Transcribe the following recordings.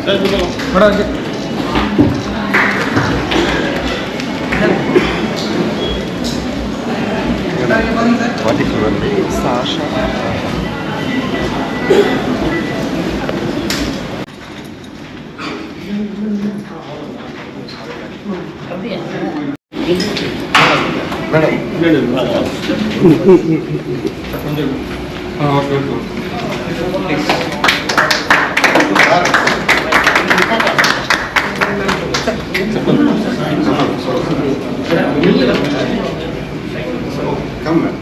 What is your name? Sasha. Come on.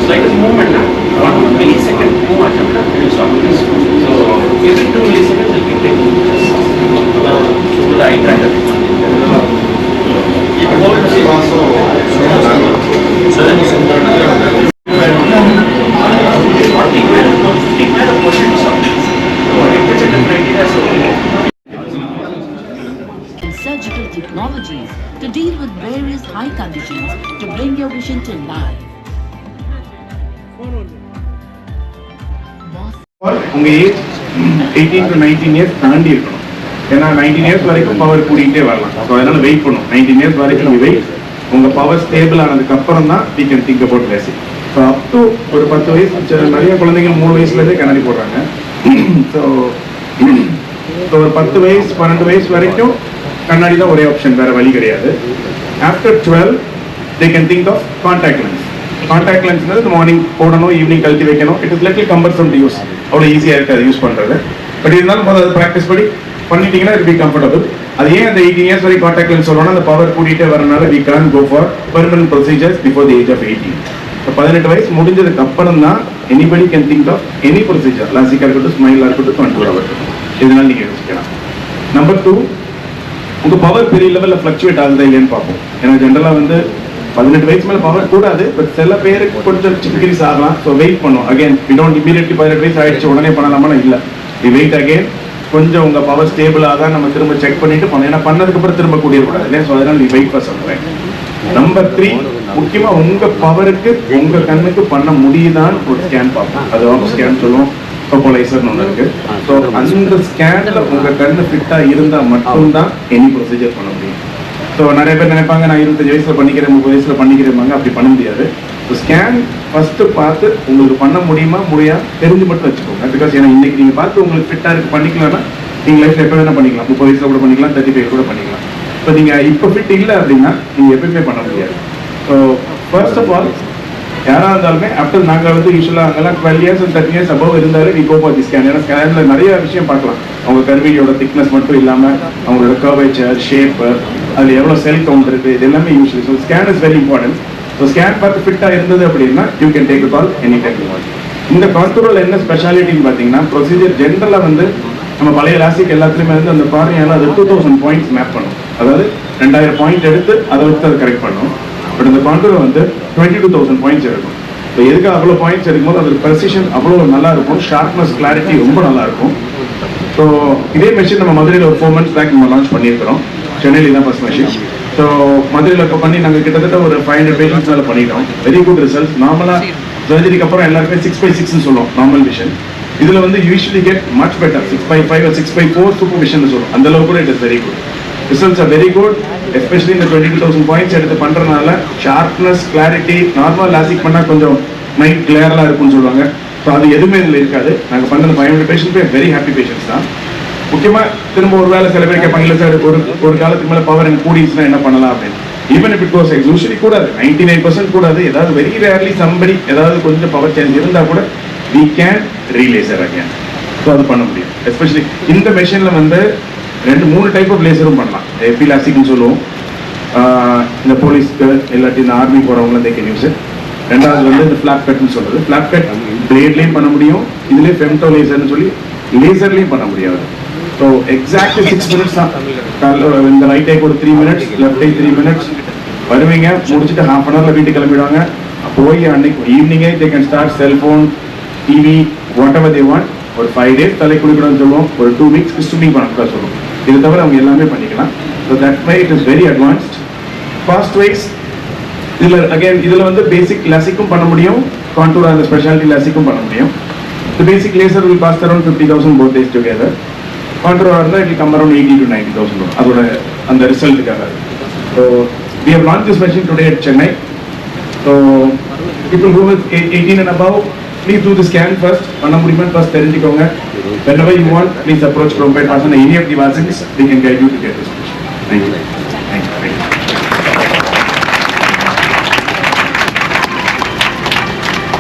Slightest movement, 1 millisecond move, it will stop. So every 2 milliseconds it will take to the eye tracker. Surgical technologies to deal with various eye conditions to bring your vision to life. உங்க age 18 to 19 years தாண்டி இருக்கணும். ஏன்னா 19 years வரைக்கும் power கூடிக்கிட்டே வரலாம். So அதனால wait பண்ணும். 19 years வரைக்கும் நீங்க வெயிட். உங்க பவர் ஸ்டேபிள் ஆனதுக்கு அப்புறம் தான் we can think about racing. So up to ஒரு 10 வயசு நிறைய குழந்தைங்க 3 வயசுலேருந்தே கண்ணாடி போடுறாங்க. ஸோ ஒரு 10 வயசு 12 வயசு வரைக்கும் கண்ணாடி தான் ஒரே ஆப்ஷன், வேற வழி கிடையாது. After 12 they can think of contact lens. Contact லென்ஸ்ன்றது மார்னிங் போடணும், ஈவினிங் கழட்டி வைக்கணும். It is little cumbersome to use. அவ்வளோ ஈஸியாக இருக்குது அது யூஸ் பண்ணுறது. பட் இருந்தாலும் முதல்ல ப்ராக்டிஸ் படி பண்ணிட்டீங்கன்னா இட் பி கம்ஃபர்டபுள். அது ஏன் அந்த 18 இயர்ஸ் வரைக்கும் கான்டாக்ட் லென்ஸ் சொல்லணும்னா அந்த பவர் கூட்டிகிட்டே வரனால we can go for permanent procedures before the age of 18. இப்போ 18 வயசு முடிஞ்சதுக்கு அப்புறம் தான் anybody can think of any procedure, லாசிக்காக இருக்கட்டும், ஸ்மைலாக இருக்கட்டும், கண்ட்ரோலாக இருக்கட்டும். இதனால நீங்கள் யோசிக்கலாம். நம்பர் 2, உங்கள் பவர் பெரிய லெவலில் ஃப்ளக்சுவேட் ஆகுதா இல்லைன்னு பார்ப்போம். ஏன்னா ஜென்ரலாக வந்து 18 வயசு மேலே பவர் கூடாது, பட் சில பேருக்கு கொஞ்சம் டிக்ரீஸ் ஆகலாம். ஸோ வெயிட் பண்ணும். அகைன் வி டோன்ட் இமீடியட்லி 18 வயசு ஆயிடுச்சு உடனே பண்ணலாமா? இல்லை, வி வெயிட் அகைன். கொஞ்சம் உங்கள் பவர் ஸ்டேபிள் ஆகாதான் நம்ம திரும்ப செக் பண்ணிட்டு பண்ணோம். ஏன்னா பண்ணதுக்கப்புறம் திரும்ப கூடியக்கூடாது இல்லையா? ஸோ அதனால் we wait for some time. Number 3, முக்கியமாக உங்கள் பவருக்கு உங்கள் கண்ணுக்கு பண்ண முடியுதான்னு ஒரு ஸ்கேன் பார்ப்போம். அது ஆஃப் ஸ்கேன் சொல்லுவோம், சோப்போலைசர்னு ஒன்று இருக்கு. ஸோ அந்த ஸ்கேனில் உங்கள் கண்ணு ஃபிட்டாக இருந்தால் மட்டும்தான் எனி ப்ரொசீஜர் பண்ண முடியும். ஸோ நிறைய பேர் நினைப்பாங்க நான் 25 வயசில் பண்ணிக்கிறேன், 30 வயசில் பண்ணிக்கிறேன். அப்படி பண்ண முடியாது. ஸோ ஸ்கேன் ஃபஸ்ட்டு பார்த்து உங்களுக்கு பண்ண முடியுமா முடியாது தெரிஞ்சு மட்டும் வச்சுக்கோங்க. பிகாஸ் ஏன்னா இன்னைக்கு நீங்கள் பார்த்து உங்களுக்கு ஃபிட்டாக இருக்கு பண்ணிக்கலாம்னா நீங்கள் லைஃப்பில் எப்போ வேணால் பண்ணிக்கலாம். 30 வயசில் கூட பண்ணிக்கலாம், 35 கூட பண்ணிக்கலாம். இப்போ நீங்கள் இப்போ ஃபிட் இல்லை அப்படின்னா நீங்கள் எப்பவுமே பண்ண முடியாது. ஸோ ஃபர்ஸ்ட் ஆஃப் ஆல் யாராக இருந்தாலுமே ஆஃப்டர் நாங்கள் வந்து யூஸ்வலாக அங்கெல்லாம் 12 இயர்ஸ் அண்ட் 13 இயர்ஸ் அபவ் இருந்தாலும் we go for the scan. ஏன்னா ஸ்கேனில் நிறைய விஷயம் பார்க்கலாம். அவங்க கர்வியோட திக்னஸ் மட்டும் இல்லாமல் அவங்களோட கர்வேச்சர், ஷேப்பு, அதில் எவ்வளோ செல் கவுண்ட் இருக்குது, இது எல்லாமே usually. So scan is very important. So scan பார்த்து ஃபிட்டாக இருந்தது அப்படின்னா you can take call any time. இந்த கான்ட்ரோல் என்ன ஸ்பெஷாலிட்டின்னு பார்த்தீங்கன்னா ப்ரொசீஜர் ஜென்ரலாக வந்து நம்ம பழைய லாசிக் எல்லாத்துலேயுமே வந்து அந்த பார்வையால் அது 2000 பாயிண்ட்ஸ் மேப் பண்ணும். அதாவது 2000 பாயிண்ட் எடுத்து அதை வச்சு அதை கரெக்ட் பண்ணும். பட் இந்த கான்ட்ரோல் வந்து 22,000 பாயிண்ட்ஸ் இருக்கும். ஸோ எதுக்கு அவ்வளோ பாயிண்ட்ஸ் இருக்கும்போது அதோட ப்ரெசிஷன் அவ்வளோ நல்லா இருக்கும், ஷார்ப்னஸ், கிளாரிட்டி ரொம்ப நல்லா இருக்கும். ஸோ இதே மெஷின் நம்ம மதுரையில் ஒரு 4 months பேக் நம்ம லான்ச் பண்ணியிருக்கிறோம். சென்னையில் தான் ஃபர்ஸ்ட் மெஷின். ஸோ மதுரையில் இப்போ பண்ணி நாங்கள் கிட்டத்தட்ட ஒரு 500 பேஷண்ட்ஸ் மேலே பண்ணிட்டோம். Very good results. நார்மலாக சர்ஜரிக்கு அப்புறம் எல்லாருமே 6/6 சொல்லுவோம் நார்மல் விஷன். இதில் வந்து usually get much better 6/5 or 6/4 super vision சொல்லுவோம். அந்த அளவுக்கு கூட it is very good. Results are very good, especially இந்த 22,000 பாயிண்ட்ஸ் எடுத்து பண்றதுனால ஷார்ப்னஸ், கிளாரிட்டி, நார்மல் லாசிக் பண்ணா கொஞ்சம் மைண்ட் கிளியரா இருக்கும்னு சொல்லுவாங்க. ஸோ அது எதுவுமே இதில் இருக்காது. நாங்கள் பண்ண 500 பேஷண்ட் வெரி ஹாப்பி பேஷண்ட்ஸ் தான். முக்கியமாக திரும்ப ஒரு வேலை சில பேர் கேட்பாங்க, இல்லை சார் ஒரு காலத்துக்கு மேலே பவர் எனக்கு கூடிச்சுன்னா என்ன பண்ணலாம் அப்படின்னு. ஈவன் இப் இட் கோஸ் யூஸ்வலி கூடாது, 99% கூடாது. ஏதாவது வெரி ரேர்லி சம்படி ஏதாவது கொஞ்சம் பவர் சேஞ்ச் இருந்தால் கூட we can re-laser again. So அது பண்ண முடியும். எஸ்பெஷலி இந்த மெஷினில் வந்து 2-3 டைப் ஆஃப் லேசரும் பண்ணலாம். எபிலாஸ்டிக்னு சொல்லுவோம், இந்த போலீஸ்க்கு இல்லாட்டி இந்த army போகிறவங்களும் they can use it. ரெண்டாவது வந்து இந்த ஃபிளாப் கட்னு சொல்றது. ஃபிளாப் கட் பிளேட்லையும் பண்ண முடியும், இதுலேயே ஃபெம்டோ லேசர்னு சொல்லி லேசர்லையும் பண்ண முடியாது. ஸோ எக்ஸாக்ட் 6 minutes தான். இந்த ரைட் ஐக்கு ஒரு 3 minutes, லெஃப்ட் ஐ 3 minutes வருவீங்க, முடிச்சுட்டு ½ an hourல வீட்டுக்கு கிளம்பிடுவாங்க. போய் அன்னைக்கு ஈவினிங்கே they can start cellphone, TV, whatever they want. ஒரு 5 days தலை குளிக்கணும்னு சொல்லுவோம், ஒரு 2 weeks ஸ்விம்மிங் பண்ண சொல்லுவோம். இது தவிர அவங்க எல்லாமே பண்ணிக்கலாம். So that way it is very advanced. Cost wise இதில் வந்து பேசிக் லாசிக்கும் பண்ண முடியும், கான்டூர் அந்த ஸ்பெஷாலிட்டி லாசிக்கும் பண்ண முடியும். The basic laser will cost around 50,000 both days together. Contour இருந்தால் it will come around 80 to 90,000 அதோட அந்த ரிசல்ட்டுக்காக. So we have launched this machine today at Chennai. So people who with 18 and above, please do the scan first. பண்ண முடியுமா first தெரிஞ்சுக்கோங்க. Whenever you want, please approach Chromepet Pass on any of the vaccines. We can guide you to get this machine. Thank you. Thank you.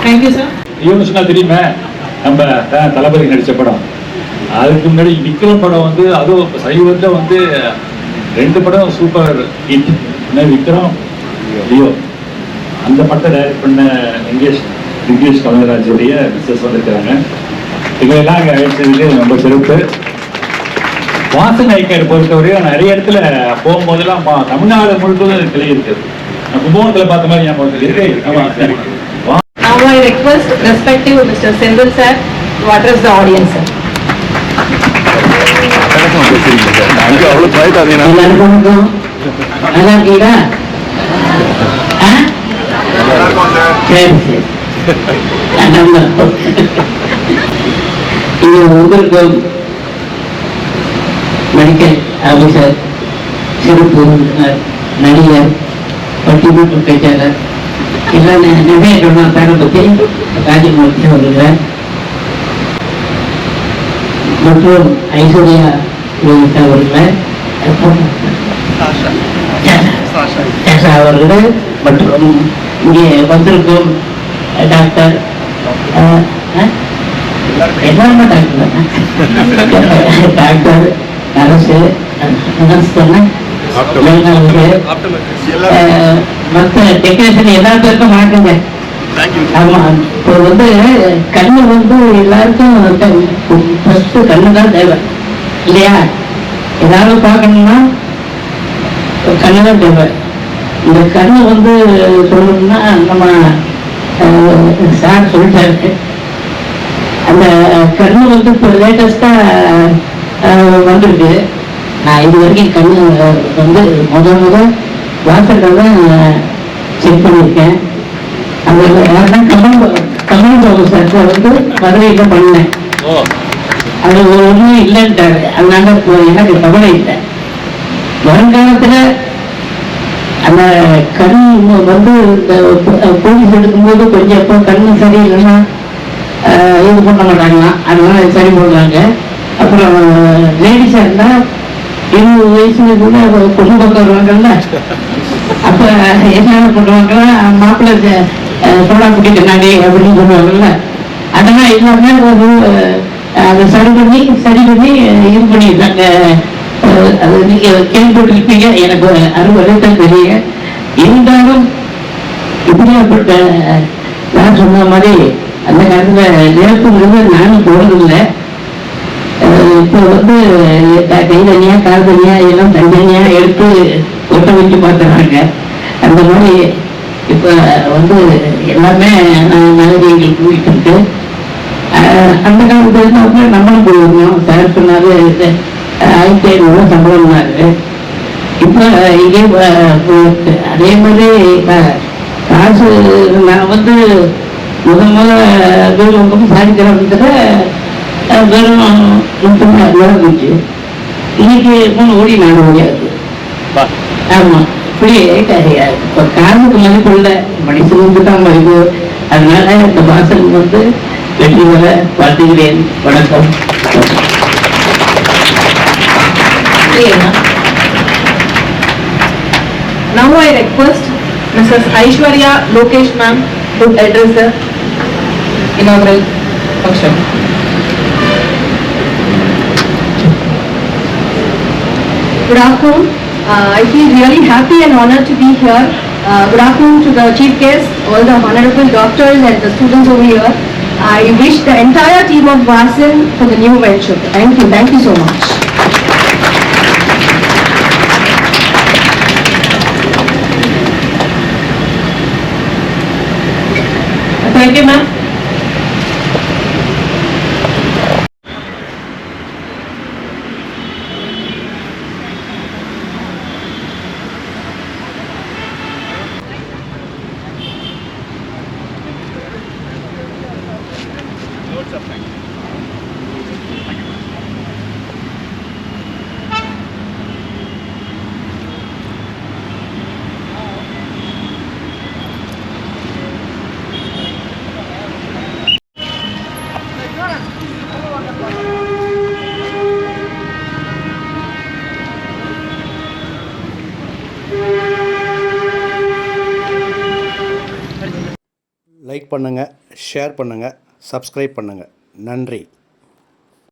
Thank you sir. யூனிஸ்னா தெரியுமா, நம்ம தளபதி நடித்த படம். அதுக்கு முன்னாடி விக்ரம் படம் வந்து அதுவும் சைவத்தில் வந்து 2 படம் சூப்பர் ஹிட். விக்ரம், லியோ. அந்த படத்தை டைரக்ட் பண்ண இங்கிலீஷ் கமலராஜுடைய மிஸ்ஸஸ் வந்திருக்கிறாங்க. இவையெல்லாம் அங்கே அழைச்சதுக்கு ரொம்ப சிறப்பு. வாசன் ஐக்கர் பொறுத்தவரையும் நிறைய இடத்துல போகும்போதெல்லாம் தமிழ்நாடு முழுவதும் கிளை இருக்கு. கும்பகோணத்தில் பார்த்த மாதிரி ஞாபகம் இருக்கு. ஆமாம். Now I request respective Mr. Sendil sir to address the audience, sir. இது உங்களுக்கு மெடிக்கல் ஆபீசர், சிறப்பு விருந்தினர், நடிகர், பட்டிமன்ற பேச்சாளர் எல்லாம் நிறைய பேரை பற்றி ராஜமூர்த்தி அவர்கள் மற்றும் ஐஸ்வர்யா அவர்கள் அவர்கள் மற்றும் இங்கே வந்திருக்கும் டாக்டர் எல்லாருமே டாக்டர் அரசு மற்ற டெக்னீஷியன் எல்லா பேருக்கும் வணக்கங்க. ஆமா, இப்போ வந்து கண்ணு வந்து எல்லாருக்கும் ஃபர்ஸ்ட் கண்ணு தான் தேவை இல்லையா? எல்லாரும் பார்க்கணும்னா கண்ணு தான் தேவை. இந்த கண்ணு வந்து சொல்லணும்னா நம்ம சார் சொல்லிட்டாரு. அந்த கண்ணு வந்து இப்போ லேட்டஸ்டா வந்திருக்கு. நான் இது வரைக்கும் கண்ணு வந்து முதல் வாசல்கள் தான் செக் பண்ணியிருக்கேன். அது கமல் பாபு சார் வந்து மதுரையில் பண்ணேன். அது ஒன்றும் இல்லைன்ட்டாரு. அதனால எனக்கு கவலை இல்லை. வருங்காலத்தில் அந்த கண் வந்து இந்த போலீஸ் எடுக்கும்போது கொஞ்சம் எப்போ கண்ணு சரியில்லைன்னா இது பண்ண மாட்டாங்களாம், அதனால சரி பண்ணுறாங்க. அப்புறம் லேடிஸாக இருந்தால் 20 வயசுல கூட பொண்ணு பக்கம் வருவாங்கல்ல, அப்ப என்ன பண்ணுவாங்கன்னா மாப்பிள்ளை சோடா குட்டி கண்ணாடி அப்படின்னு சொல்லுவாங்கல்ல, அதெல்லாம் எல்லாமே ஒரு அதை சரி பண்ணி இது பண்ணிட்டாங்க. அது நீங்க கேள்விப்பட்டிருப்பீங்க, எனக்கு அறுவடை தான் தெரியும். இருந்தாலும் இப்படியாப்பட்ட நான் சொன்ன மாதிரி அந்த காலத்துல லேப்புங்கிறது நானும் போனதில்லை. இப்போ வந்து கை தனியா கால் தனியா எல்லாம் தனித்தனியா எடுத்து ஒட்ட வச்சு பார்த்துறாங்க. அந்த மாதிரி இப்போ வந்து எல்லாமே நாகரீகங்கள் கூட்டிட்டு இருக்கு. அந்த காலத்துல நம்மளும் போயிருந்தோம். சார் சொன்னாரு 1500 சம்பளம்னாரு. இப்போ இதே போயிருக்கு. அதே மாதிரி காசு நான் வந்து முதல் சாதிக்கிறவங்க வெறும் 30,000 இருந்துச்சு. இன்னைக்கு 3 கோடி 4 கோடி ஆகுது. வா. ஆமா இப்படியே காரணத்துக்கு மதிப்பு இல்லை, மனுஷனுக்கு தான் மதிப்பு. அதனால இந்த வாசல் வந்து வெற்றி வர வாழ்த்துகிறேன். வணக்கம். Now I request Mrs. Aishwarya Lokesh ma'am to address the inaugural function. Good afternoon. I feel really happy and honored to be here. Good afternoon to the chief guests, all the honorable doctors and the students over here. I wish the entire team of Vasan for the new venture. Thank you so much. Thank you, ma'am. Like பண்ணுங்கள், share பண்ணுங்கள், subscribe பண்ணுங்கள். நன்றி.